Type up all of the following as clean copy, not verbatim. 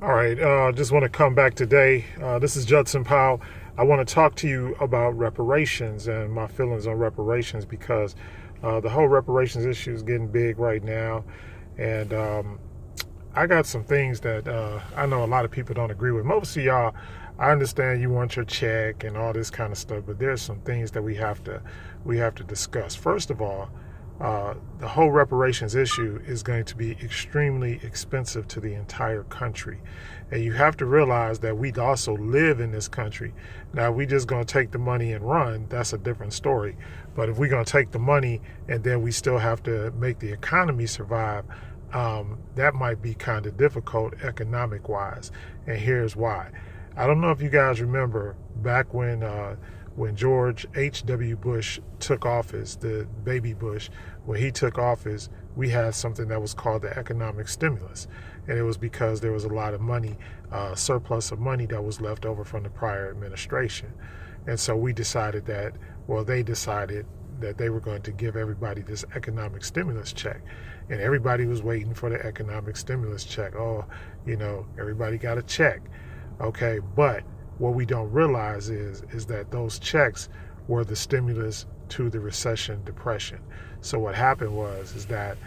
All right, just want to come back today. This is Judson Powell. I want to talk to you about reparations and my feelings on reparations because the whole reparations issue is getting big right now. And I got some things that I know a lot of people don't agree with. Most of y'all, I understand you want your check and all this kind of stuff, but there's some things that we have to discuss. First of all, the whole reparations issue is going to be extremely expensive to the entire country. And you have to realize that we also live in this country. Now, we just going to take the money and run, that's a different story. But if we're going to take the money and then we still have to make the economy survive, that might be kind of difficult economic wise. And here's why. I don't know if you guys remember back when George H.W. Bush took office, the baby Bush, when he took office, we had something that was called the economic stimulus. And it was because there was a lot of money, surplus of money that was left over from the prior administration. And so we decided that, well, they decided that they were going to give everybody this economic stimulus check. And everybody was waiting for the economic stimulus check. Oh, everybody got a check. Okay, but what we don't realize is that those checks were the stimulus to the recession depression. So what happened is that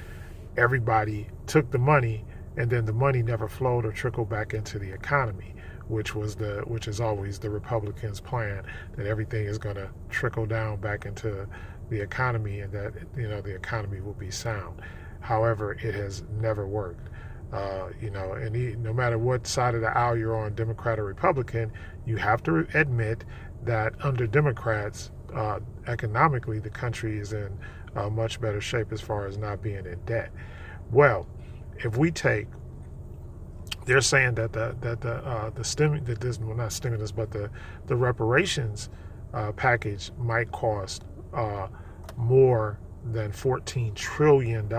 everybody took the money and then the money never flowed or trickled back into the economy, which is always the Republicans' plan, that everything is going to trickle down back into the economy and that the economy will be sound. However, it has never worked. No matter what side of the aisle you're on, Democrat or Republican, you have to admit that under Democrats, economically, the country is in much better shape as far as not being in debt. Well, if we take, they're saying that not stimulus, but the reparations package might cost more than $14 trillion.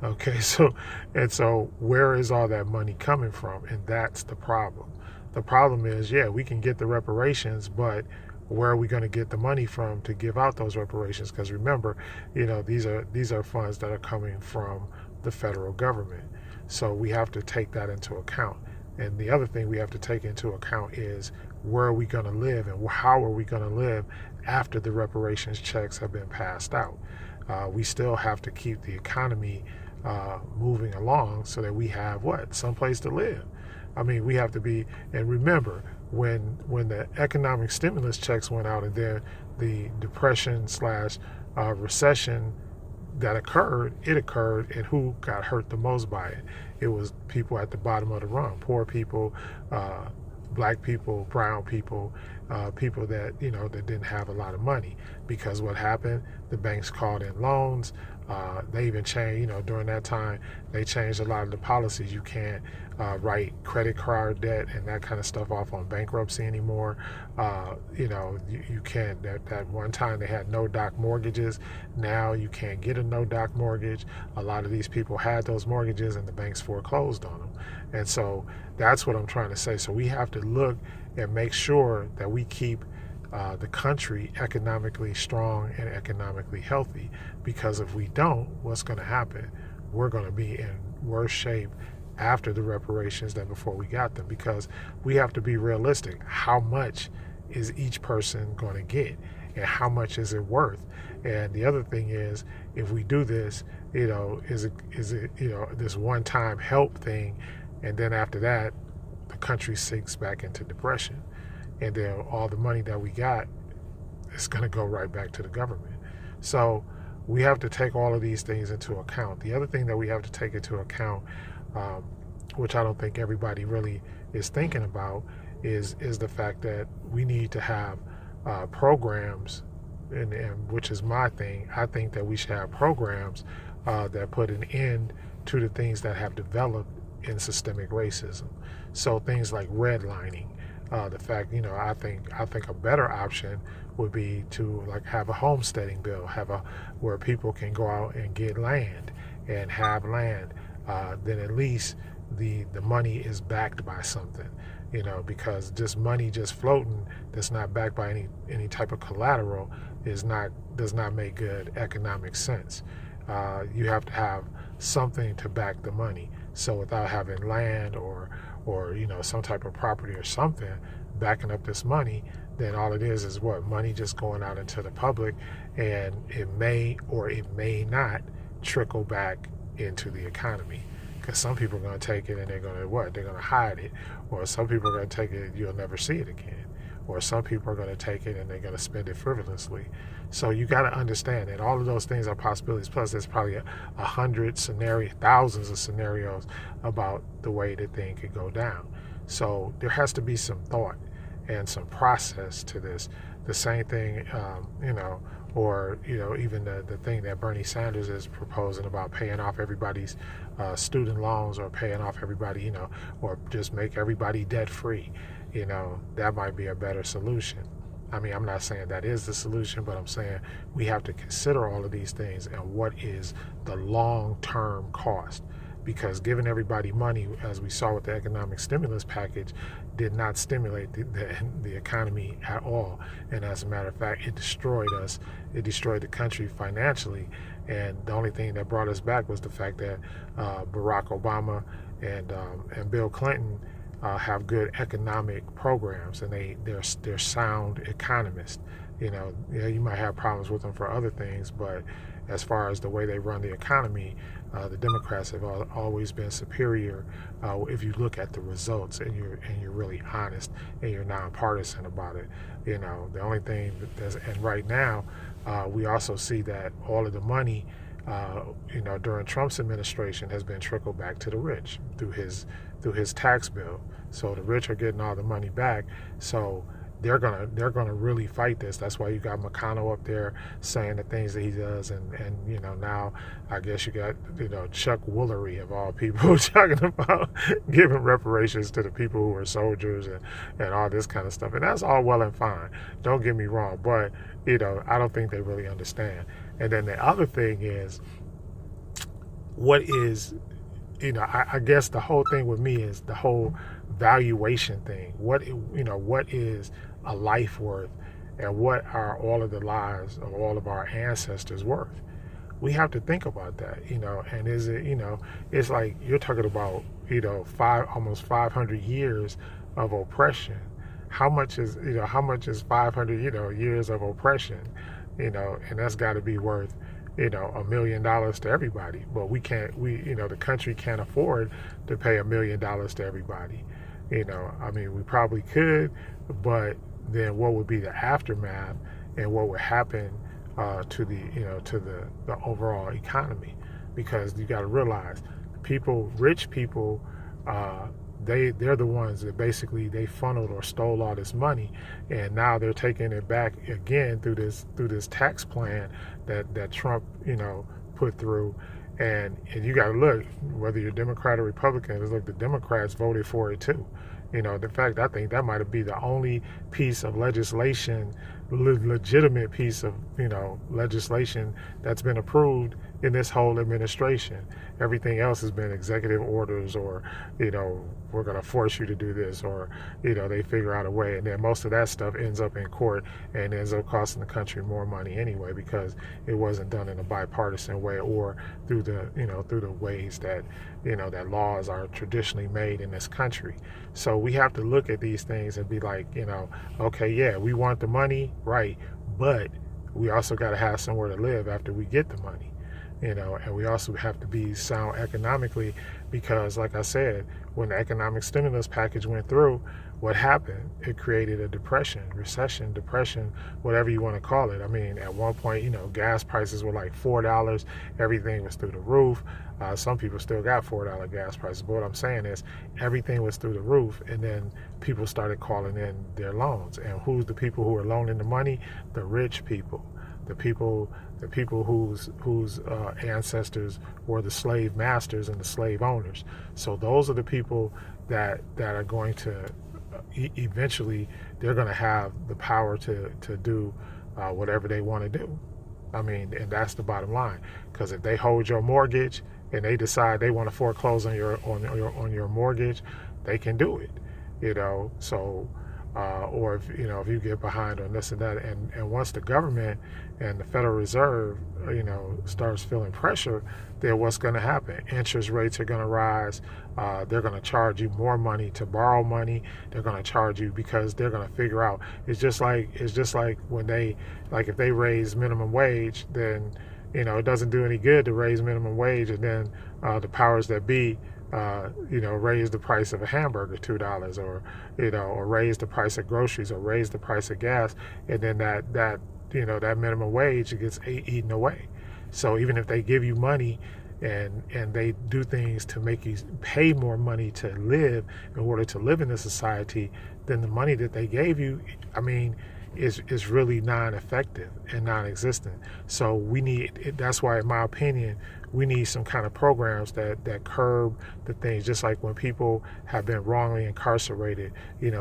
Okay, so where is all that money coming from? And that's the problem. The problem is, yeah, we can get the reparations, but where are we going to get the money from to give out those reparations? Because remember, these are funds that are coming from the federal government. So we have to take that into account. And the other thing we have to take into account is where are we going to live and how are we going to live after the reparations checks have been passed out. We still have to keep the economy moving along so that we have someplace to live. I mean, we have to be, and remember when the economic stimulus checks went out and then the depression slash recession that occurred, and who got hurt the most by it? It was people at the bottom of the rung, poor people, black people, brown people, people that that didn't have a lot of money. Because what happened? The banks called in loans. They even changed, during that time, they changed a lot of the policies. You can't write credit card debt and that kind of stuff off on bankruptcy anymore. You can't. That one time they had no doc mortgages. Now you can't get a no doc mortgage. A lot of these people had those mortgages and the banks foreclosed on them. And so that's what I'm trying to say. So we have to look and make sure that we keep the country economically strong and economically healthy, because if we don't, what's going to happen? We're going to be in worse shape after the reparations than before we got them, because we have to be realistic. How much is each person going to get and how much is it worth? And the other thing is, if we do this, is it this one-time help thing, and then after that the country sinks back into depression, and then all the money that we got is going to go right back to the government. So we have to take all of these things into account. The other thing that we have to take into account, which I don't think everybody really is thinking about, is the fact that we need to have programs, and which is my thing. I think that we should have programs that put an end to the things that have developed in systemic racism. So things like redlining. The fact, I think a better option would be to have a homesteading bill, where people can go out and get land and have land. Then at least the money is backed by something, because just money just floating that's not backed by any type of collateral does not make good economic sense. You have to have something to back the money. So without having land or some type of property or something backing up this money, then all it is what? Money just going out into the public, and it may or it may not trickle back into the economy. Because some people are going to take it and they're going to what? They're going to hide it. Or some people are going to take it and you'll never see it again. Or some people are going to take it and they're going to spend it frivolously. So you got to understand that all of those things are possibilities. Plus, there's probably 100 scenarios, thousands of scenarios about the way the thing could go down. So there has to be some thought and some process to this. The same thing, or even the thing that Bernie Sanders is proposing about paying off everybody's student loans, or paying off everybody, or just make everybody debt free. That might be a better solution. I mean, I'm not saying that is the solution, but I'm saying we have to consider all of these things and what is the long-term cost. Because giving everybody money, as we saw with the economic stimulus package, did not stimulate the economy at all. And as a matter of fact, it destroyed us. It destroyed the country financially. And the only thing that brought us back was the fact that Barack Obama and Bill Clinton have good economic programs, and they're sound economists. You might have problems with them for other things, but as far as the way they run the economy, the Democrats have always been superior if you look at the results and you're really honest and you're nonpartisan about it. The only thing and right now we also see that all of the money during Trump's administration has been trickled back to the rich through his tax bill. So the rich are getting all the money back. So they're gonna really fight this. That's why you got McConnell up there saying the things that he does, and now I guess you got Chuck Woolery of all people talking about giving reparations to the people who are soldiers and all this kind of stuff. And that's all well and fine. Don't get me wrong, but I don't think they really understand. And then the other thing is, what is I guess the whole thing with me is the whole valuation thing. What is a life worth, and what are all of the lives of all of our ancestors worth? We have to think about that, and is it, it's like you're talking about, almost 500 years of oppression. How much is 500, years of oppression, and that's got to be worth, $1 million to everybody. But the country can't afford to pay $1 million to everybody. I mean, we probably could, but then what would be the aftermath, and what would happen to the overall economy? Because you got to realize, rich people, they're the ones that basically they funneled or stole all this money, and now they're taking it back again through this tax plan that Trump put through. And you got to look, whether you're Democrat or Republican, look, the Democrats voted for it too. The fact, I think that might be the only piece of legislation, legitimate piece of legislation that's been approved in this whole administration. Everything else has been executive orders, or we're going to force you to do this, or they figure out a way, and then most of that stuff ends up in court and ends up costing the country more money anyway, because it wasn't done in a bipartisan way, or through the ways that that laws are traditionally made in this country. So we have to look at these things and be like, okay, yeah, we want the money, right, but we also got to have somewhere to live after we get the money. And we also have to be sound economically, because like I said, when the economic stimulus package went through, what happened? It created a recession, whatever you want to call it. I mean, at one point, gas prices were like $4. Everything was through the roof. Some people still got $4 gas prices. But what I'm saying is, everything was through the roof, and then people started calling in their loans. And who's the people who are loaning the money? The rich people. The people whose ancestors were the slave masters and the slave owners. So those are the people that are going to eventually, they're going to have the power to do whatever they want to do. I mean, and that's the bottom line. Because if they hold your mortgage and they decide they want to foreclose on your mortgage, they can do it. So or if if you get behind on this and that, and once the government and the Federal Reserve starts feeling pressure, then what's going to happen? Interest rates are going to rise. They're going to charge you more money to borrow money. They're going to charge you because they're going to figure out. It's just like when if they raise minimum wage, then it doesn't do any good to raise minimum wage and then the powers that be raise the price of a hamburger $2, or raise the price of groceries, or raise the price of gas, and then that minimum wage gets eaten away. So even if they give you money and they do things to make you pay more money to live in order to live in this society, then the money that they gave you, is really non-effective and non-existent. So that's why, in my opinion, we need some kind of programs that curb the things, just like when people have been wrongly incarcerated,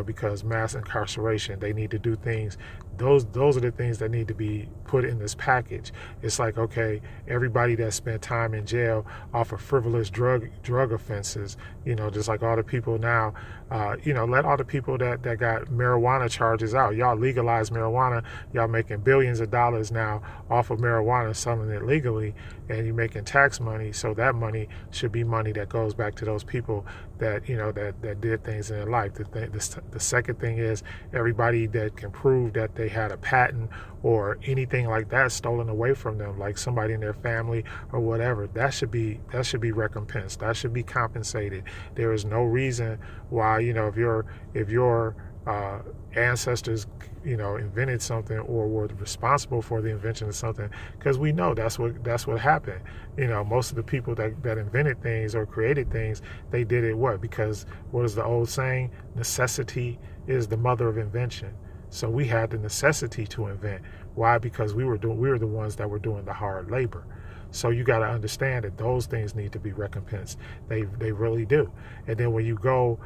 because mass incarceration, they need to do things. Those are the things that need to be put in this package. It's like, okay, everybody that spent time in jail off of frivolous drug offenses, just like all the people now, let all the people that got marijuana charges out. Y'all legalize marijuana. Y'all making billions of dollars now off of marijuana, selling it legally, and you're making tax money. So that money should be money that goes back to those people that that did things in their life. The second thing is, everybody that can prove that they had a patent or anything like that stolen away from them, like somebody in their family or whatever, that should be recompensed. That should be compensated. There is no reason why if your ancestors invented something or were responsible for the invention of something, because we know that's what happened. Most of the people that invented things or created things, they did it because what is the old saying? Necessity is the mother of invention. So we had the necessity to invent. Why? Because we were the ones that were doing the hard labor. So you got to understand that those things need to be recompensed. They really do. And then when you go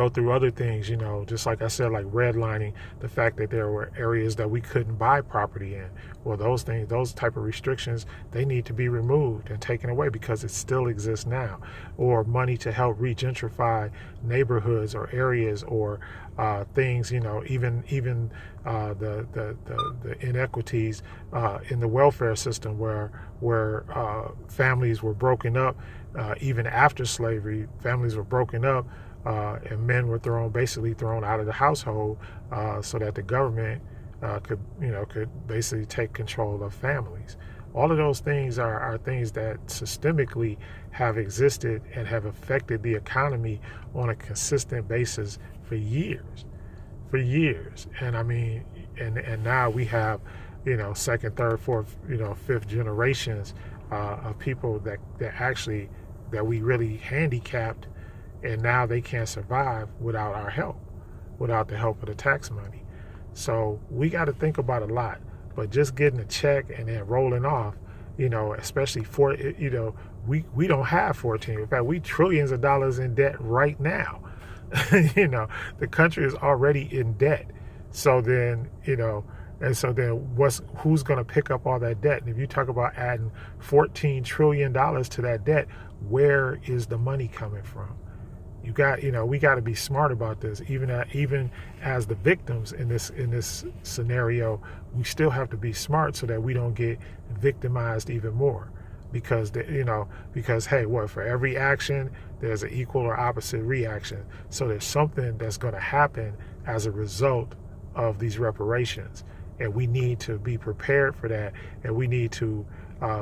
through other things, just like I said, like redlining, the fact that there were areas that we couldn't buy property in, well, those type of restrictions, they need to be removed and taken away because it still exists now. Or money to help regentrify neighborhoods or areas, or things, even the inequities in the welfare system where families were broken up, even after slavery, families were broken up. And men were basically thrown out of the household, so that the government could basically take control of families. All of those things are things that systemically have existed and have affected the economy on a consistent basis for years. And and now we have second, third, fourth, fifth generations of people that we really handicapped. And now they can't survive without our help, without the help of the tax money. So we got to think about a lot. But just getting a check and then rolling off, especially we don't have 14. In fact, we trillions of dollars in debt right now. The country is already in debt. So then, who's going to pick up all that debt? And if you talk about adding $14 trillion to that debt, where is the money coming from? We got to be smart about this. Even as the victims in this scenario, we still have to be smart so that we don't get victimized even more. Because hey, for every action there's an equal or opposite reaction. So there's something that's going to happen as a result of these reparations, and we need to be prepared for that, and we need to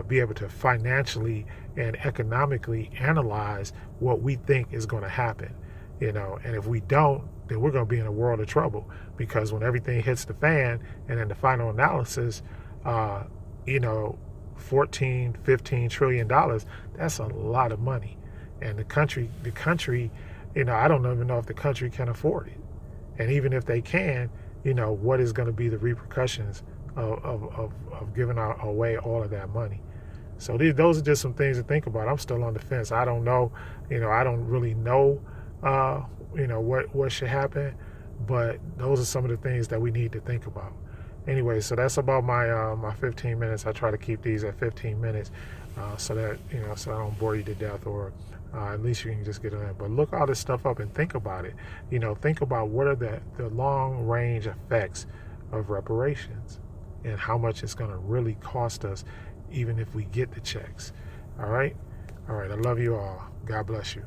be able to financially and economically analyze what we think is going to happen, and if we don't, then we're going to be in a world of trouble, because when everything hits the fan and in the final analysis, 14-15 trillion dollars, that's a lot of money, and the country, I don't even know if the country can afford it, and even if they can, what is going to be the repercussions of giving away all of that money. So those are just some things to think about. I'm still on the fence. I don't know, I don't really know, what should happen, but those are some of the things that we need to think about. Anyway, so that's about my 15 minutes. I try to keep these at 15 minutes, so that so I don't bore you to death or At least you can just get it in. But look all this stuff up and think about it. You know, think about what are the long range effects of reparations and how much it's going to really cost us even if we get the checks. All right. I love you all. God bless you.